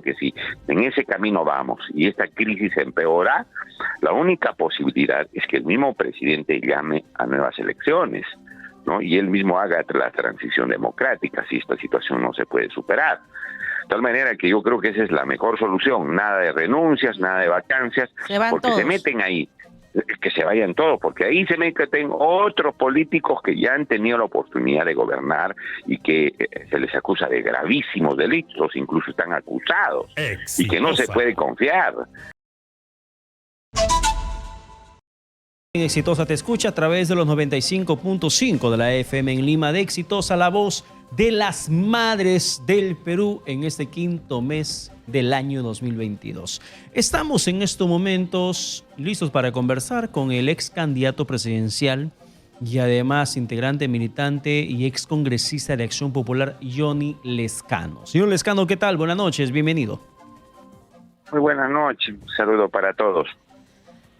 que si en ese camino vamos y esta crisis empeora, la única posibilidad es que el mismo presidente llame a nuevas elecciones, ¿no? Y él mismo haga la transición democrática si esta situación no se puede superar. De tal manera que yo creo que esa es la mejor solución, nada de renuncias, nada de vacancias, porque todos. se meten ahí, que se vayan todos, porque ahí se meten otros políticos que ya han tenido la oportunidad de gobernar y que se les acusa de gravísimos delitos, incluso están acusados, y que no se puede confiar. Exitosa te escucha a través de los 95.5 de la FM en Lima de Exitosa, la voz de las madres del Perú en este quinto mes del año 2022. Estamos en estos momentos listos para conversar con el ex candidato presidencial y además integrante militante y ex congresista de Acción Popular, Johnny Lezcano. Señor Lezcano, ¿qué tal? Buenas noches, bienvenido. Muy buenas noches, un saludo para todos.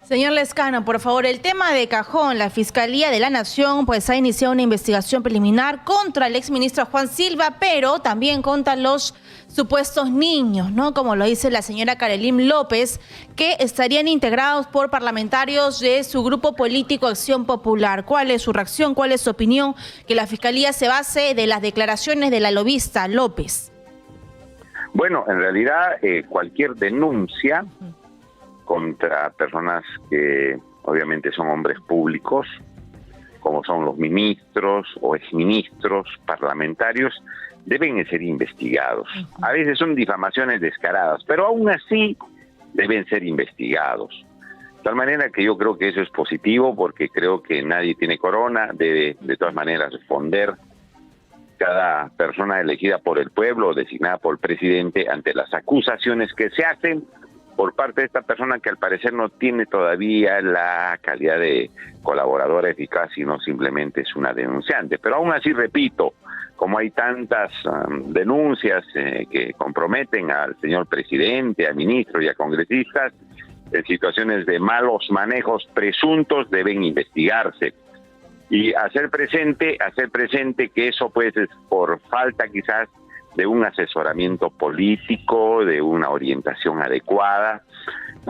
Señor Lezcano, por favor, el tema de cajón, la Fiscalía de la Nación pues ha iniciado una investigación preliminar contra el exministro Juan Silva, pero también contra los supuestos niños, ¿no? Como lo dice la señora Karelyn López, que estarían integrados por parlamentarios de su grupo político Acción Popular. ¿Cuál es su reacción? ¿Cuál es su opinión? Que la Fiscalía se base de las declaraciones de la lobista López. Bueno, en realidad cualquier denuncia contra personas que obviamente son hombres públicos, como son los ministros o exministros parlamentarios, deben ser investigados. A veces son difamaciones descaradas, pero aún así deben ser investigados. De tal manera que yo creo que eso es positivo, porque creo que nadie tiene corona, debe de todas maneras responder cada persona elegida por el pueblo o designada por el presidente ante las acusaciones que se hacen por parte de esta persona que al parecer no tiene todavía la calidad de colaboradora eficaz, sino simplemente es una denunciante. Pero aún así, repito, como hay tantas denuncias que comprometen al señor presidente, a ministros y a congresistas, en situaciones de malos manejos presuntos deben investigarse. Y hacer presente que eso pues es por falta quizás de un asesoramiento político, de una orientación adecuada.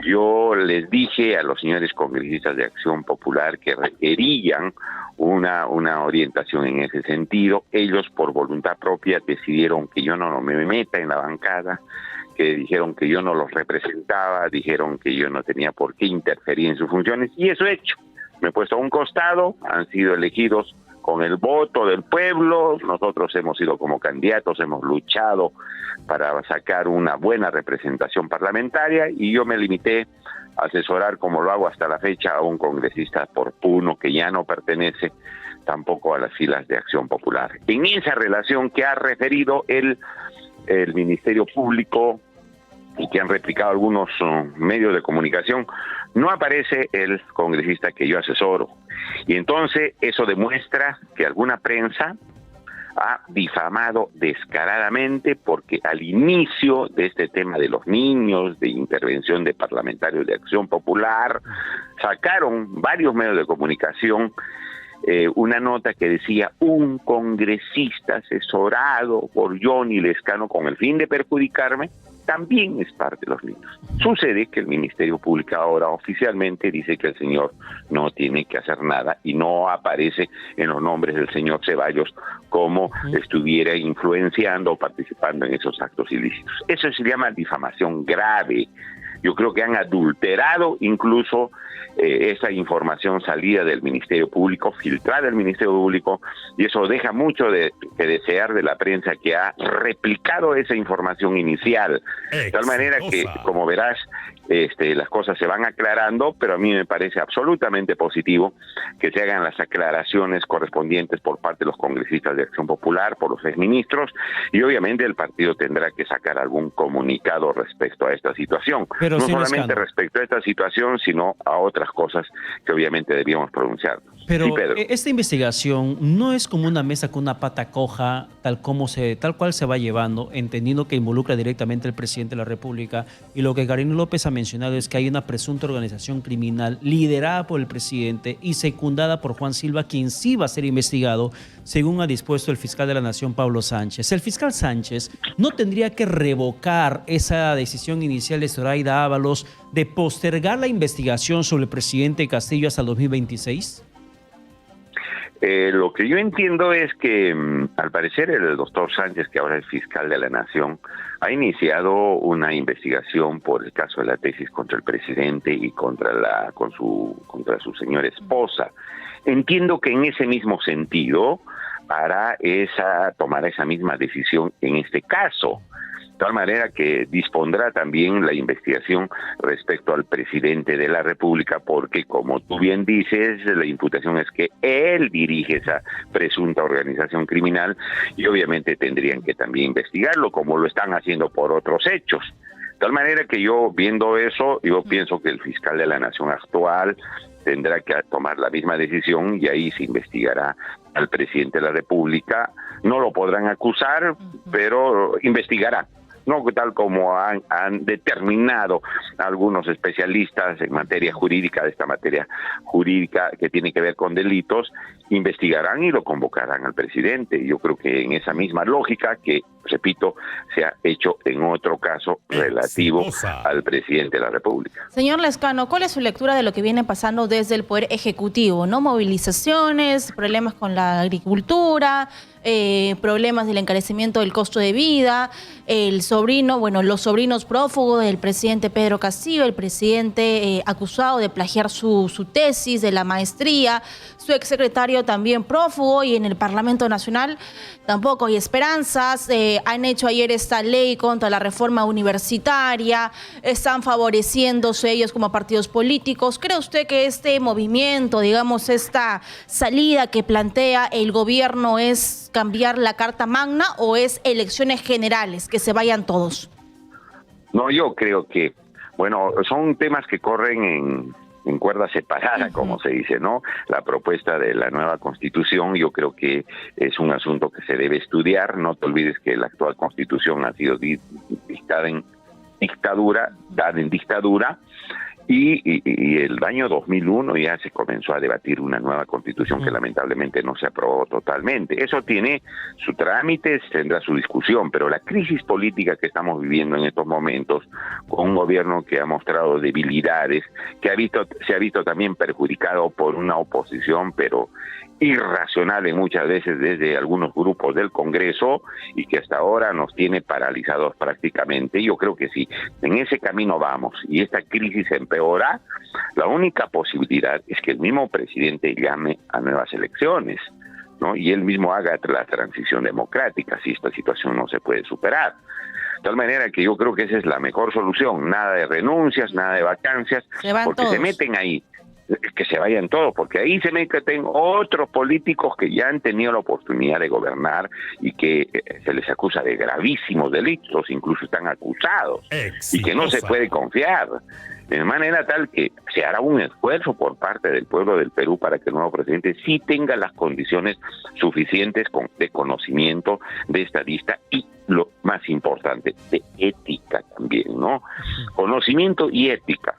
Yo les dije a los señores congresistas de Acción Popular que requerían una orientación en ese sentido. Ellos por voluntad propia decidieron que yo no me meta en la bancada, que dijeron que yo no los representaba, dijeron que yo no tenía por qué interferir en sus funciones, y eso he hecho. Me he puesto a un costado, han sido elegidos con el voto del pueblo, nosotros hemos ido como candidatos, hemos luchado para sacar una buena representación parlamentaria y yo me limité a asesorar, como lo hago hasta la fecha, a un congresista oportuno que ya no pertenece tampoco a las filas de Acción Popular. En esa relación que ha referido el Ministerio Público y que han replicado algunos medios de comunicación, no aparece el congresista que yo asesoro. Y entonces eso demuestra que alguna prensa ha difamado descaradamente, porque al inicio de este tema de los niños, de intervención de parlamentarios de Acción Popular, sacaron varios medios de comunicación una nota que decía un congresista asesorado por Johnny Lezcano con el fin de perjudicarme, también es parte de los niños. Sucede que el Ministerio Público ahora oficialmente dice que el señor no tiene que hacer nada y no aparece en los nombres del señor Ceballos como estuviera influenciando o participando en esos actos ilícitos. Eso se llama difamación grave. Yo creo que han adulterado incluso esa información salida del Ministerio Público, filtrada del Ministerio Público, y eso deja mucho de desear de la prensa que ha replicado esa información inicial. De tal manera que, como verás, las cosas se van aclarando, pero a mí me parece absolutamente positivo que se hagan las aclaraciones correspondientes por parte de los congresistas de Acción Popular, por los exministros, y obviamente el partido tendrá que sacar algún comunicado respecto a esta situación. Pero no sí, solamente Lezcano, respecto a esta situación, sino a otras cosas que obviamente debíamos pronunciarnos. Pero Sí, Pedro. esta investigación no es como una mesa con una pata coja, tal cual se va llevando, entendiendo que involucra directamente al presidente de la República. Y lo que Karine López ha mencionado es que hay una presunta organización criminal liderada por el presidente y secundada por Juan Silva, quien sí va a ser investigado, según ha dispuesto el fiscal de la Nación, Pablo Sánchez. El fiscal Sánchez no tendría que revocar esa decisión inicial de Zoraida Ábalos de postergar la investigación sobre el presidente Castillo hasta el 2026. Lo que yo entiendo es que, al parecer, el doctor Sánchez, que ahora es fiscal de la Nación, ha iniciado una investigación por el caso de la tesis contra el presidente y contra su señora esposa. Entiendo que en ese mismo sentido tomará esa misma decisión en este caso. De tal manera que dispondrá también la investigación respecto al presidente de la República, porque, como tú bien dices, la imputación es que él dirige esa presunta organización criminal y obviamente tendrían que también investigarlo, como lo están haciendo por otros hechos. De tal manera que yo, viendo eso, yo pienso que el fiscal de la Nación actual tendrá que tomar la misma decisión y ahí se investigará al presidente de la República. No lo podrán acusar, pero investigará. No tal como han determinado algunos especialistas en materia jurídica, de esta materia jurídica que tiene que ver con delitos, investigarán y lo convocarán al presidente. Yo creo que en esa misma lógica que, repito, se ha hecho en otro caso relativo al presidente de la República. Señor Lezcano, ¿cuál es su lectura de lo que viene pasando desde el Poder Ejecutivo? ¿No? Movilizaciones, problemas con la agricultura, problemas del encarecimiento del costo de vida, los sobrinos prófugos del presidente Pedro Castillo, el presidente acusado de plagiar su tesis de la maestría, su exsecretario también prófugo, y en el Parlamento Nacional tampoco hay esperanzas. Han hecho ayer esta ley contra la reforma universitaria, están favoreciéndose ellos como partidos políticos. ¿Cree usted que este movimiento, digamos, esta salida que plantea el gobierno es cambiar la Carta Magna o es elecciones generales, que se vayan todos? No, yo creo que, son temas que corren en cuerda separada, como se dice, ¿no? La propuesta de la nueva Constitución, yo creo que es un asunto que se debe estudiar. No te olvides que la actual Constitución ha sido dada en dictadura, y el año 2001 ya se comenzó a debatir una nueva Constitución que lamentablemente no se aprobó totalmente. Eso tiene su trámite, tendrá su discusión, pero la crisis política que estamos viviendo en estos momentos, con un gobierno que ha mostrado debilidades, que se ha visto también perjudicado por una oposición, pero irracional muchas veces desde algunos grupos del Congreso, y que hasta ahora nos tiene paralizados prácticamente. Yo creo que si en ese camino vamos y esta crisis empeora, la única posibilidad es que el mismo presidente llame a nuevas elecciones, ¿no? Y él mismo haga la transición democrática si esta situación no se puede superar. De tal manera que yo creo que esa es la mejor solución. Nada de renuncias, nada de vacancias, porque todos. se meten ahí. Que se vayan todos, porque ahí se meten otros políticos que ya han tenido la oportunidad de gobernar y que se les acusa de gravísimos delitos, incluso están acusados, y que no se puede confiar. De manera tal que se hará un esfuerzo por parte del pueblo del Perú para que el nuevo presidente sí tenga las condiciones suficientes de conocimiento, de estadista y, lo más importante, de ética también, ¿no? Conocimiento y ética,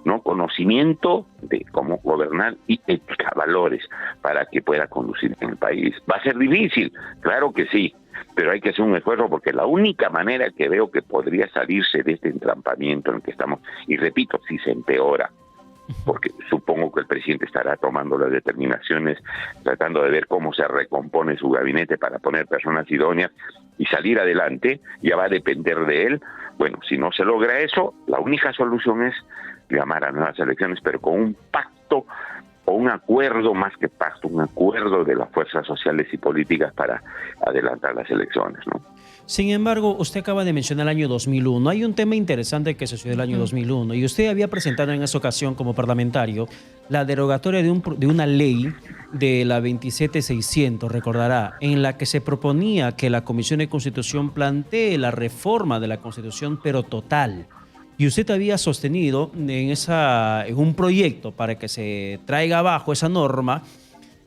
¿no? Conocimiento de cómo gobernar y ética, valores, para que pueda conducir en el país. ¿Va a ser difícil? Claro que sí, pero hay que hacer un esfuerzo, porque la única manera que veo que podría salirse de este entrampamiento en el que estamos, y repito, si se empeora, porque supongo que el presidente estará tomando las determinaciones, tratando de ver cómo se recompone su gabinete para poner personas idóneas y salir adelante, ya va a depender de él. Bueno, si no se logra eso, la única solución es llamar a nuevas elecciones, pero con un pacto o un acuerdo, más que pacto, un acuerdo de las fuerzas sociales y políticas para adelantar las elecciones, ¿no? Sin embargo, usted acaba de mencionar el año 2001. Hay un tema interesante que sucedió el año 2001 y usted había presentado en esa ocasión como parlamentario la derogatoria de una ley de la 27600, recordará, en la que se proponía que la Comisión de Constitución plantee la reforma de la Constitución, pero total. Y usted había sostenido en un proyecto para que se traiga abajo esa norma,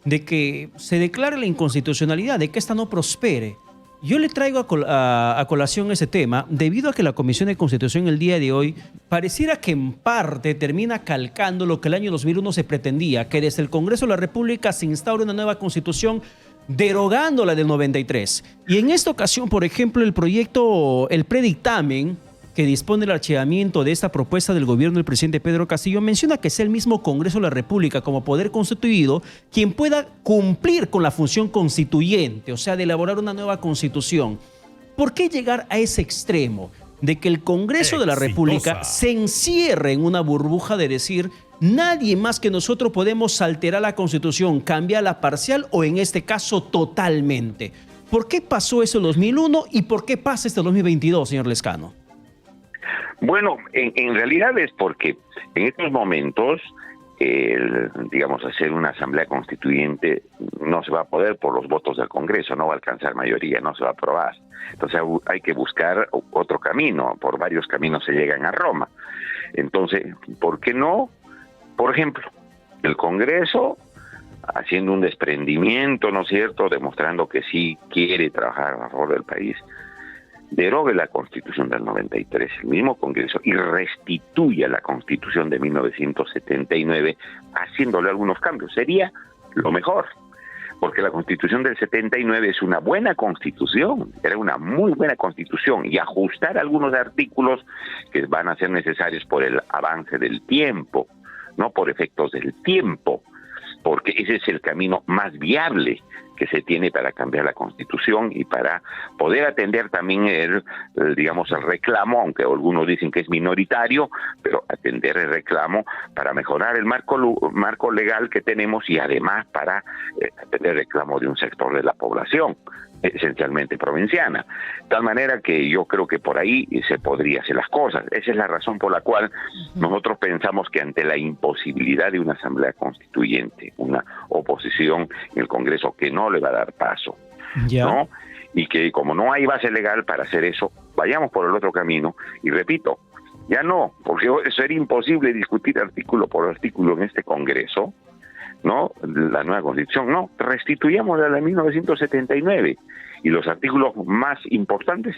de que se declare la inconstitucionalidad, de que esta no prospere. Yo le traigo a colación ese tema debido a que la Comisión de Constitución el día de hoy pareciera que en parte termina calcando lo que el año 2001 se pretendía, que desde el Congreso de la República se instaure una nueva Constitución derogando la del 93. Y en esta ocasión, por ejemplo, el predictamen que dispone el archivamiento de esta propuesta del gobierno del presidente Pedro Castillo menciona que sea el mismo Congreso de la República como poder constituido quien pueda cumplir con la función constituyente, o sea, de elaborar una nueva constitución. ¿Por qué llegar a ese extremo de que el Congreso de la República se encierre en una burbuja de decir nadie más que nosotros podemos alterar la Constitución, cambiarla parcial o en este caso totalmente? ¿Por qué pasó eso en 2001 y por qué pasa este 2022, señor Lezcano? Bueno, en realidad es porque en estos momentos, digamos, hacer una asamblea constituyente no se va a poder por los votos del Congreso, no va a alcanzar mayoría, no se va a aprobar. Entonces hay que buscar otro camino, por varios caminos se llegan a Roma. Entonces, ¿por qué no? Por ejemplo, el Congreso haciendo un desprendimiento, ¿no es cierto?, demostrando que sí quiere trabajar a favor del país, derogue la Constitución del 93, el mismo Congreso, y restituya la Constitución de 1979, haciéndole algunos cambios. Sería lo mejor, porque la Constitución del 79 es una buena Constitución, era una muy buena Constitución, y ajustar algunos artículos que van a ser necesarios por el avance del tiempo, no por efectos del tiempo, porque ese es el camino más viable que se tiene para cambiar la Constitución y para poder atender también el reclamo, aunque algunos dicen que es minoritario, pero atender el reclamo para mejorar el marco legal que tenemos y además para atender el reclamo de un sector de la población, esencialmente provinciana. De tal manera que yo creo que por ahí se podría hacer las cosas. Esa es la razón por la cual nosotros pensamos que ante la imposibilidad de una asamblea constituyente, una oposición en el Congreso que no le va a dar paso, ¿no? Y que como no hay base legal para hacer eso, vayamos por el otro camino. Y repito, ya no, porque sería imposible discutir artículo por artículo en este Congreso, ¿no? La nueva Constitución, no, restituyamos la de 1979 y los artículos más importantes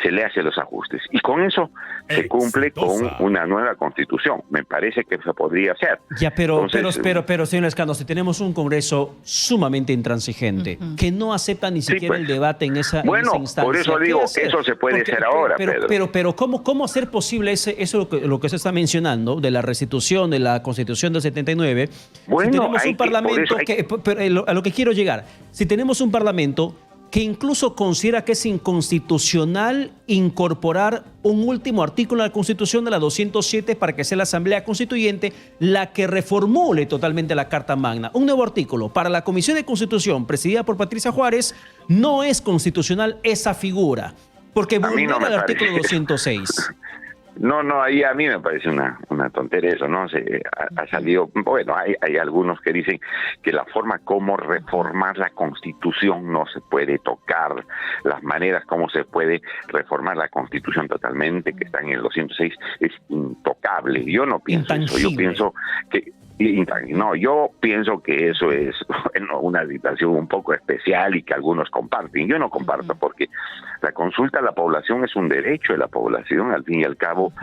se le hacen los ajustes y con eso se cumple con una nueva Constitución. Me parece que se podría hacer. Ya, pero señor Lezcano, si tenemos un Congreso sumamente intransigente, que no acepta ni siquiera el debate en esa instancia. Por eso digo, eso se puede hacer ahora, pero ¿cómo hacer posible eso lo que se está mencionando de la restitución de la Constitución del 79? Bueno, si tenemos un parlamento a lo que quiero llegar, si tenemos un parlamento que incluso considera que es inconstitucional incorporar un último artículo en la Constitución de la 207 para que sea la Asamblea Constituyente la que reformule totalmente la Carta Magna. Un nuevo artículo para la Comisión de Constitución presidida por Patricia Juárez no es constitucional esa figura, porque vulnera el artículo 206. No, ahí a mí me parece una tontería eso, ¿no? Ha salido, bueno, hay algunos que dicen que la forma como reformar la Constitución no se puede tocar, las maneras como se puede reformar la Constitución totalmente, que está en el 206, es intocable. Yo no pienso eso, yo pienso que... No, yo pienso que eso es una situación un poco especial y que algunos comparten. Yo no comparto porque la consulta a la población es un derecho de la población. Al fin y al cabo,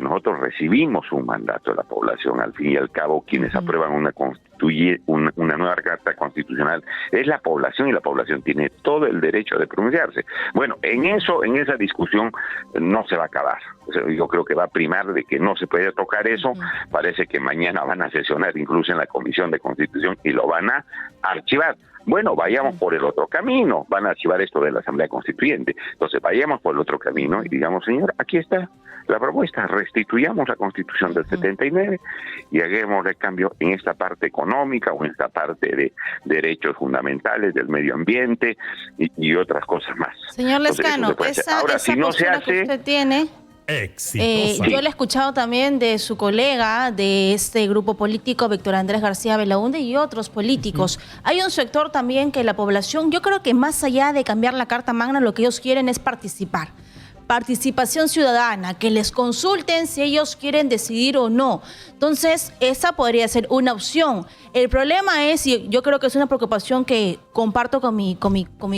nosotros recibimos un mandato de la población. Al fin y al cabo, quienes aprueban una nueva carta constitucional es la población y la población tiene todo el derecho de pronunciarse. Bueno, en esa discusión no se va a acabar. O sea, yo creo que va a primar de que no se puede tocar eso. Parece que mañana van a sesionar incluso en la Comisión de Constitución y lo van a archivar. Bueno, vayamos por el otro camino. Van a archivar esto de la Asamblea Constituyente. Entonces vayamos por el otro camino y digamos, señor, aquí está la propuesta, restituyamos la Constitución del 79 y hagamos el cambio en esta parte económica o en esta parte de derechos fundamentales del medio ambiente y otras cosas más. Señor Lezcano, ahora, si no se hace, que usted tiene... yo le he escuchado también de su colega de este grupo político, Víctor Andrés García Belaúnde, y otros políticos. Hay un sector también que la población, yo creo que más allá de cambiar la Carta Magna, lo que ellos quieren es participar. participación ciudadana, que les consulten si ellos quieren decidir o no. Entonces, esa podría ser una opción. El problema es, y yo creo que es una preocupación que comparto con mi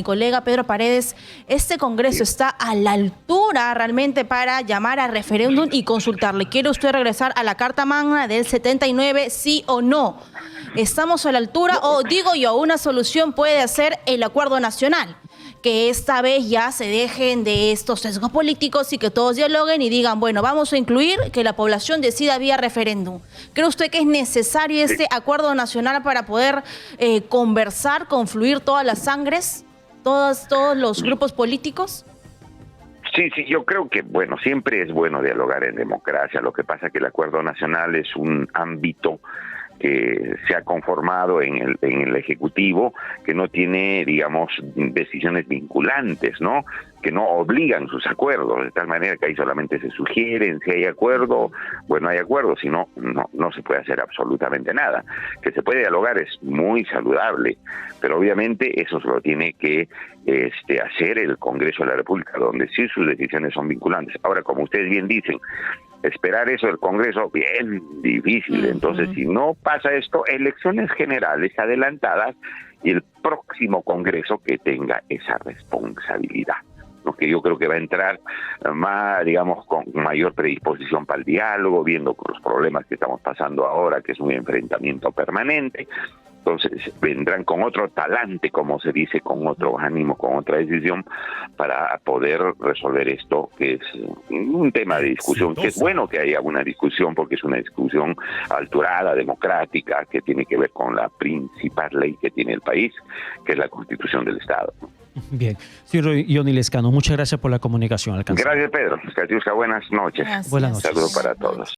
colega Pedro Paredes, este Congreso está a la altura realmente para llamar a referéndum y consultarle. ¿Quiere usted regresar a la Carta Magna del 79, sí o no? ¿Estamos a la altura? O digo yo, una solución puede ser el acuerdo nacional, que esta vez ya se dejen de estos sesgos políticos y que todos dialoguen y digan, bueno, vamos a incluir que la población decida vía referéndum. ¿Cree usted que es necesario este acuerdo nacional para poder conversar, confluir todas las sangres, todos los grupos políticos? Sí, yo creo que, bueno, siempre es bueno dialogar en democracia. Lo que pasa es que el acuerdo nacional es un ámbito que se ha conformado en el Ejecutivo, que no tiene, digamos, decisiones vinculantes, ¿no? Que no obligan sus acuerdos, de tal manera que ahí solamente se sugieren, si hay acuerdo, bueno, hay acuerdo, si no, no se puede hacer absolutamente nada. Que se puede dialogar es muy saludable, pero obviamente eso se lo tiene que hacer el Congreso de la República, donde sí sus decisiones son vinculantes. Ahora, como ustedes bien dicen, esperar eso del Congreso, bien difícil. Entonces, si no pasa esto, elecciones generales adelantadas y el próximo Congreso que tenga esa responsabilidad. Lo que yo creo que va a entrar más, digamos, con mayor predisposición para el diálogo, viendo los problemas que estamos pasando ahora, que es un enfrentamiento permanente. Entonces vendrán con otro talante, como se dice, con otro ánimo, con otra decisión, para poder resolver esto, que es un tema de discusión, que es bueno que haya una discusión, porque es una discusión alturada, democrática, que tiene que ver con la principal ley que tiene el país, que es la Constitución del Estado. Bien. Señor Johnny Lezcano, muchas gracias por la comunicación. Gracias, Pedro. Katiuska, buenas noches. Gracias. Buenas noches. Saludos para todos.